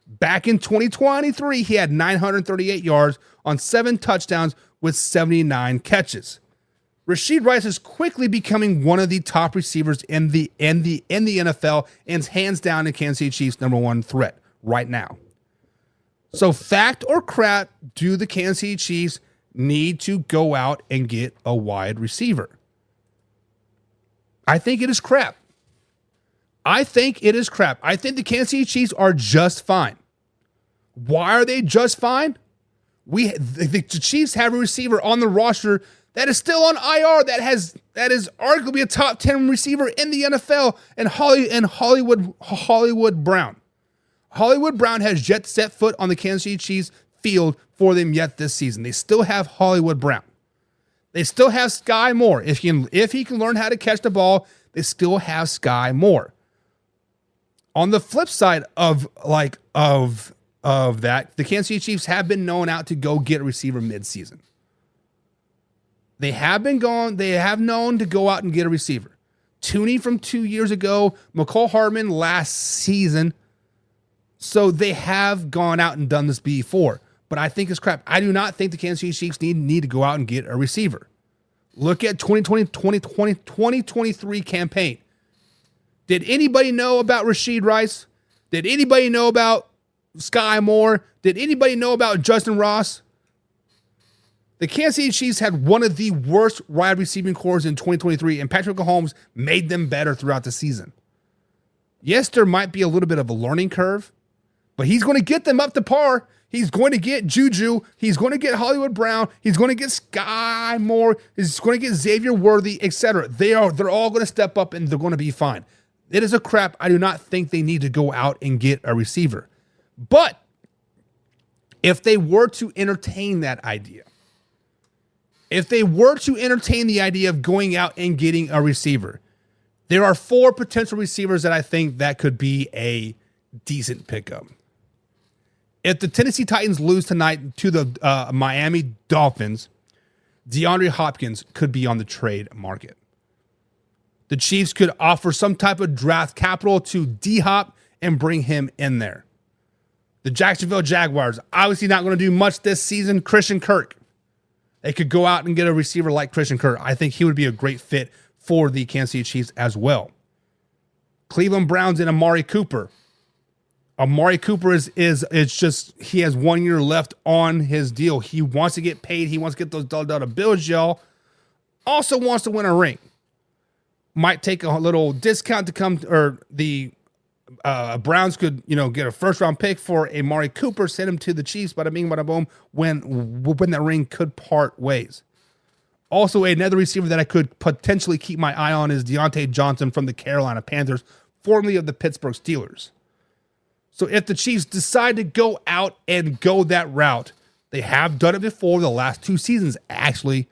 Back in 2023, he had 938 yards on 7 touchdowns with 79 catches. Rashee Rice is quickly becoming one of the top receivers in the NFL and hands down the Kansas City Chiefs' number 1 threat right now. So fact or crap, do the Kansas City Chiefs need to go out and get a wide receiver? I think it is crap. I think the Kansas City Chiefs are just fine. Why are they just fine? The Chiefs have a receiver on the roster that is still on IR that is arguably a top 10 receiver in the NFL, and Hollywood Brown. Hollywood Brown has yet to set foot on the Kansas City Chiefs field for them yet this season. They still have Hollywood Brown. They still have Sky Moore. If he can learn how to catch the ball, they still have Sky Moore. On the flip side of that, the Kansas City Chiefs have been known out to go get a receiver midseason. They have known to go out and get a receiver. Tooney from 2 years ago, McCall Hardman last season. So they have gone out and done this before. But I think it's crap. I do not think the Kansas City Chiefs need to go out and get a receiver. Look at 2023 campaign. Did anybody know about Rashid Rice? Did anybody know about Sky Moore? Did anybody know about Justin Ross? The Kansas City Chiefs had one of the worst wide receiving cores in 2023, and Patrick Mahomes made them better throughout the season. Yes, there might be a little bit of a learning curve, but he's going to get them up to par. He's going to get Juju. He's going to get Hollywood Brown. He's going to get Sky Moore. He's going to get Xavier Worthy, etc. They're all going to step up, and they're going to be fine. It is a crap. I do not think they need to go out and get a receiver. But if they were to entertain that idea, if they were to entertain the idea of going out and getting a receiver, there are 4 potential receivers that I think that could be a decent pickup. If the Tennessee Titans lose tonight to the Miami Dolphins, DeAndre Hopkins could be on the trade market. The Chiefs could offer some type of draft capital to D-Hop and bring him in there. The Jacksonville Jaguars, obviously not going to do much this season. Christian Kirk. They could go out and get a receiver like Christian Kirk. I think he would be a great fit for the Kansas City Chiefs as well. Cleveland Browns and Amari Cooper. Amari Cooper is just, he has 1 year left on his deal. He wants to get paid. He wants to get those dollar bills, y'all. Also wants to win a ring. Might take a little discount to come, or the Browns could, get a first round pick for Amari Cooper, send him to the Chiefs, bada bing, bada boom, when that ring could part ways. Also, another receiver that I could potentially keep my eye on is Deontay Johnson from the Carolina Panthers, formerly of the Pittsburgh Steelers. So if the Chiefs decide to go out and go that route, they have done it before the last 2 seasons, actually.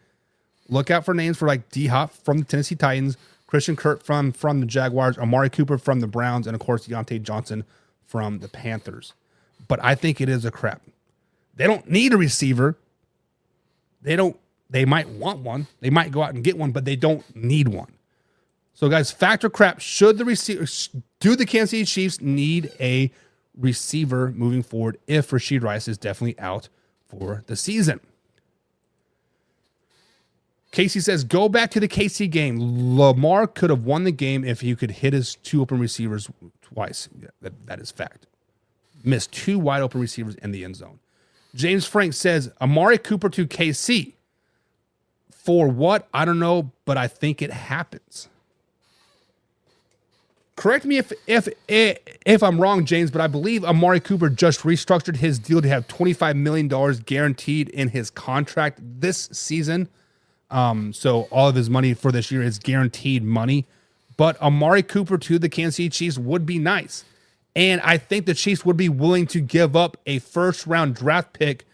Look out for names for like D-Hop from the Tennessee Titans, Christian Kirk from the Jaguars, Amari Cooper from the Browns, and of course Deontay Johnson from the Panthers. But I think it is a crap. They don't need a receiver. They might want one. They might go out and get one, but they don't need one. So guys, factor crap. Do the Kansas City Chiefs need a receiver moving forward if Rashid Rice is definitely out for the season? Casey says, go back to the KC game. Lamar could have won the game if he could hit his 2 open receivers twice. Yeah, that is fact. Missed 2 wide open receivers in the end zone. James Frank says, Amari Cooper to KC. For what? I don't know, but I think it happens. Correct me if I'm wrong, James, but I believe Amari Cooper just restructured his deal to have $25 million guaranteed in his contract this season. So all of his money for this year is guaranteed money. But Amari Cooper to the Kansas City Chiefs would be nice. And I think the Chiefs would be willing to give up a first-round draft pick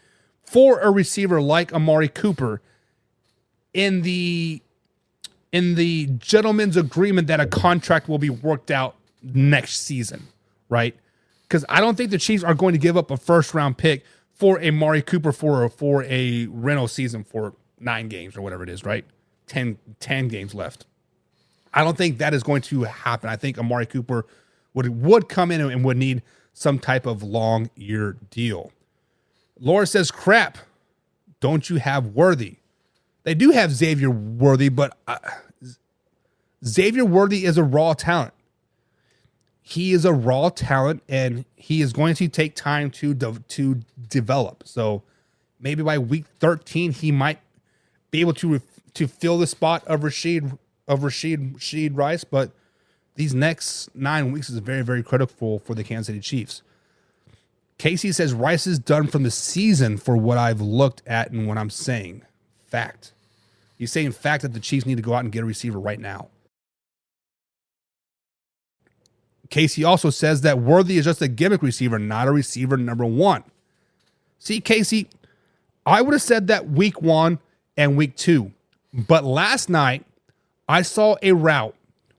for a receiver like Amari Cooper in the gentleman's agreement that a contract will be worked out next season, right? Because I don't think the Chiefs are going to give up a first-round pick for Amari Cooper for a rental season for 9 games or whatever it is, right? 10 games left. I don't think that is going to happen. I think Amari Cooper would come in and would need some type of long year deal. Laura says, crap, don't you have Worthy? They do have Xavier Worthy, but Xavier Worthy is a raw talent. He is a raw talent, and he is going to take time to develop. So maybe by week 13, he might be able to fill the spot of Rashid Rice, but these next 9 weeks is very, very critical for the Kansas City Chiefs. Casey says Rice is done from the season for what I've looked at and what I'm saying. Fact. He's saying fact that the Chiefs need to go out and get a receiver right now. Casey also says that Worthy is just a gimmick receiver, not a receiver number 1. See, Casey, I would have said that week 1 and week 2. But last night, I saw a route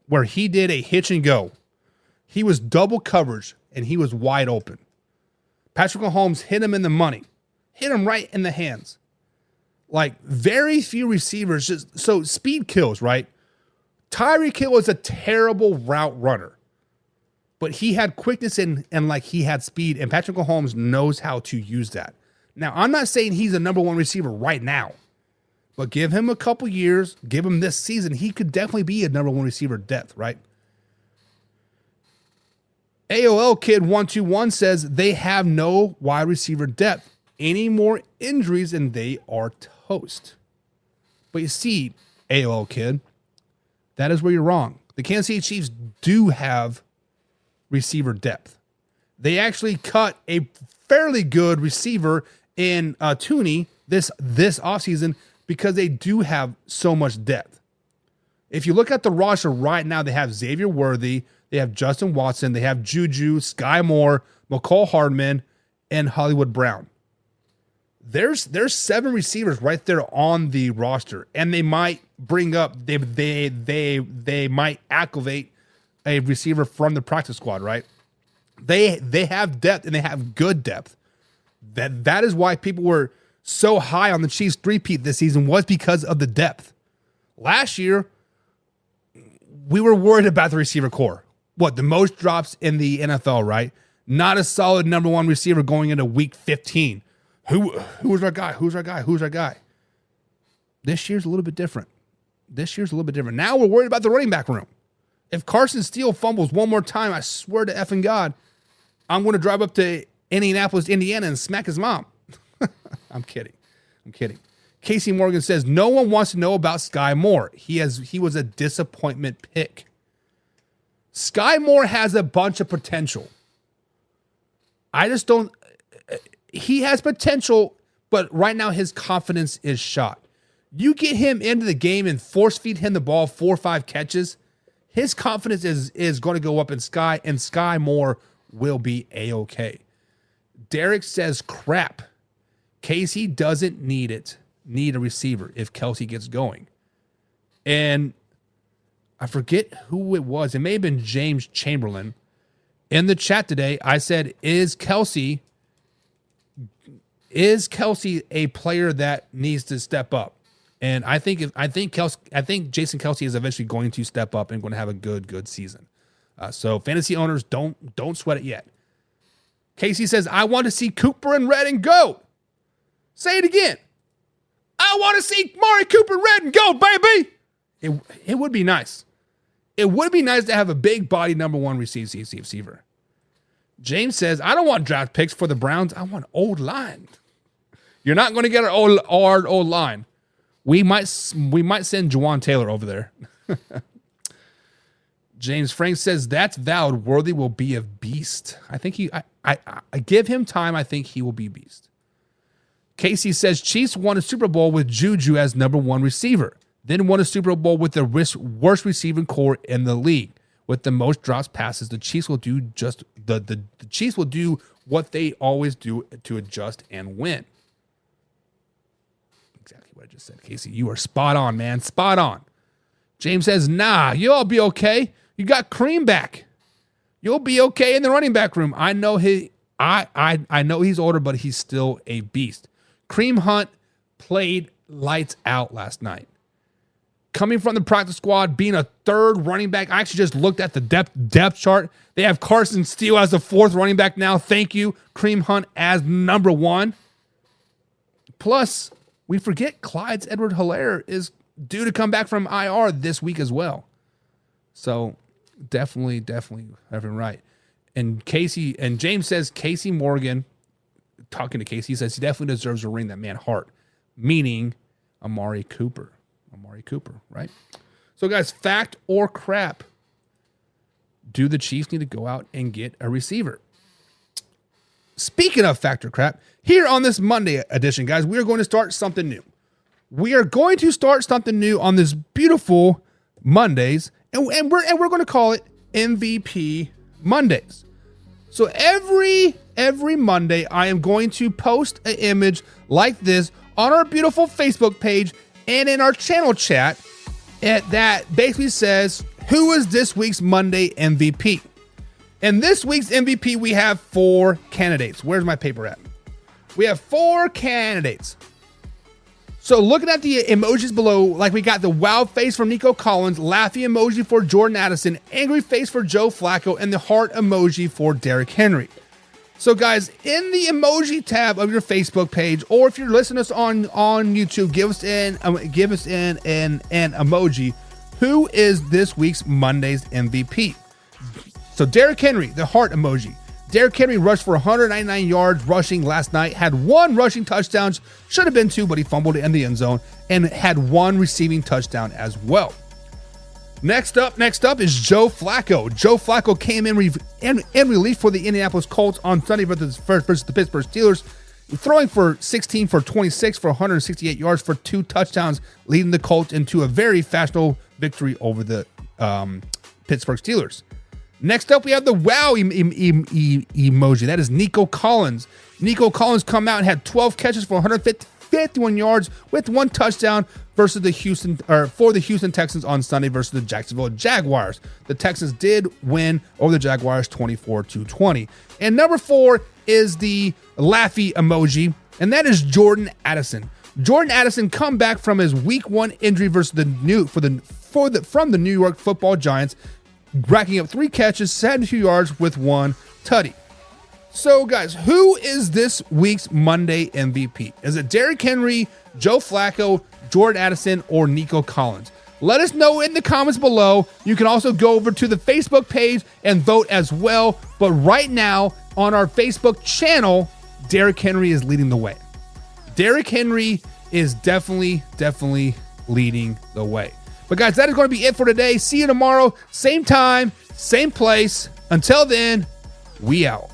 where he did a hitch and go. He was double coverage, and he was wide open. Patrick Mahomes hit him in the money. Hit him right in the hands. Like very few receivers so speed kills, right? Tyreek Hill is a terrible route runner, but he had quickness and like he had speed, and Patrick Mahomes knows how to use that. Now, I'm not saying he's a number one receiver right now, but give him a couple years, give him this season, he could definitely be a number one receiver depth, right? AOL Kid 121 says they have no wide receiver depth. Any more injuries and they are toast. But you see, AOL Kid, that is where you're wrong. The Kansas City Chiefs do have receiver depth. They actually cut a fairly good receiver in Tooney this offseason because they do have so much depth. If you look at the roster right now, they have Xavier Worthy, they have Justin Watson, they have Juju, Sky Moore, McCall Hardman, and Hollywood Brown. There's 7 receivers right there on the roster, and they might bring up they might activate a receiver from the practice squad, right? They have depth and they have good depth. That is why people were so high on the Chiefs three-peat this season, was because of the depth. Last year, we were worried about the receiver core. What, the most drops in the NFL, right? Not a solid number one receiver going into week 15. Who's our guy? Who's our guy? Who's our guy? This year's a little bit different. Now we're worried about the running back room. If Carson Steele fumbles one more time, I swear to effing God, I'm going to drive up to Indianapolis, Indiana, and smack his mom. I'm kidding. Casey Morgan says, no one wants to know about Sky Moore. He was a disappointment pick. Sky Moore has a bunch of potential. I just don't... He has potential, but right now his confidence is shot. You get him into the game and force feed him the ball 4 or 5 catches, his confidence is going to go up in Sky, and Sky Moore will be A-okay. Derek says, crap. Casey doesn't need a receiver if Kelsey gets going. And I forget who it was. It may have been James Chamberlain. In the chat today, I said, is Kelsey a player that needs to step up? And I think Jason Kelsey is eventually going to step up and going to have a good season. So fantasy owners, don't sweat it yet. Casey says, I want to see Cooper and Red and Gold. Say it again. I want to see Mari Cooper, Red and Gold, baby. It would be nice. It would be nice to have a big body number one receiver. James says, I don't want draft picks for the Browns. I want old line. You're not going to get an old line. We might send Juwan Taylor over there. James Frank says, that's valid. Worthy will be a beast. I think I give him time. I think he will be a beast. Casey says, Chiefs won a Super Bowl with Juju as number one receiver. Then won a Super Bowl with the worst receiving core in the league. With the most drops passes, the Chiefs will do the Chiefs will do what they always do to adjust and win. Exactly what I just said, Casey. You are spot on, man. Spot on. James says, nah, you'll all be okay. You got Cream back. You'll be okay in the running back room. I know I know he's older, but he's still a beast. Cream Hunt played lights out last night. Coming from the practice squad, being a third running back. I actually just looked at the depth chart. They have Carson Steele as the fourth running back now. Thank you. Cream Hunt as number one. Plus, we forget Clyde's Edward-Helaire is due to come back from IR this week as well. So definitely having right. And James says Casey Morgan, talking to Casey, says he definitely deserves a ring, that man Hart, meaning Amari Cooper, right? So guys, fact or crap, do the Chiefs need to go out and get a receiver? Speaking of fact or crap, here on this Monday edition, guys, we are going to start something new. We are going to start something new on this beautiful Mondays, and we're going to call it MVP Mondays. So every Monday, I am going to post an image like this on our beautiful Facebook page and in our channel chat that basically says, who is this week's Monday MVP? And this week's MVP, we have 4 candidates. Where's my paper at? We have 4 candidates. So looking at the emojis below, like we got the wow face from Nico Collins, laughy emoji for Jordan Addison, angry face for Joe Flacco, and the heart emoji for Derrick Henry. So guys, in the emoji tab of your Facebook page, or if you're listening to us on YouTube, give us an emoji. Who is this week's Monday's MVP? So Derrick Henry, the heart emoji. Derrick Henry rushed for 199 yards rushing last night, had 1 rushing touchdown, should have been 2, but he fumbled it in the end zone, and had 1 receiving touchdown as well. Next up is Joe Flacco. Joe Flacco came in relief for the Indianapolis Colts on Sunday versus the Pittsburgh Steelers, throwing for 16 for 26 for 168 yards for 2 touchdowns, leading the Colts into a very fashionable victory over the Pittsburgh Steelers. Next up, we have the wow emoji. That is Nico Collins. Nico Collins come out and had 12 catches for 151 yards with 1 touchdown versus for the Houston Texans on Sunday versus the Jacksonville Jaguars. The Texans did win over the Jaguars 24-20. And number 4 is the laughy emoji, and that is Jordan Addison. Jordan Addison come back from his week 1 injury versus from the New York Football Giants, racking up 3 catches, 72 yards with 1 tutty. So guys, who is this week's Monday MVP? Is it Derrick Henry, Joe Flacco, Jordan Addison, or Nico Collins? Let us know in the comments below. You can also go over to the Facebook page and vote as well. But right now on our Facebook channel, Derrick Henry is leading the way. Derrick Henry is definitely leading the way. But guys, that is going to be it for today. See you tomorrow, same time, same place. Until then, we out.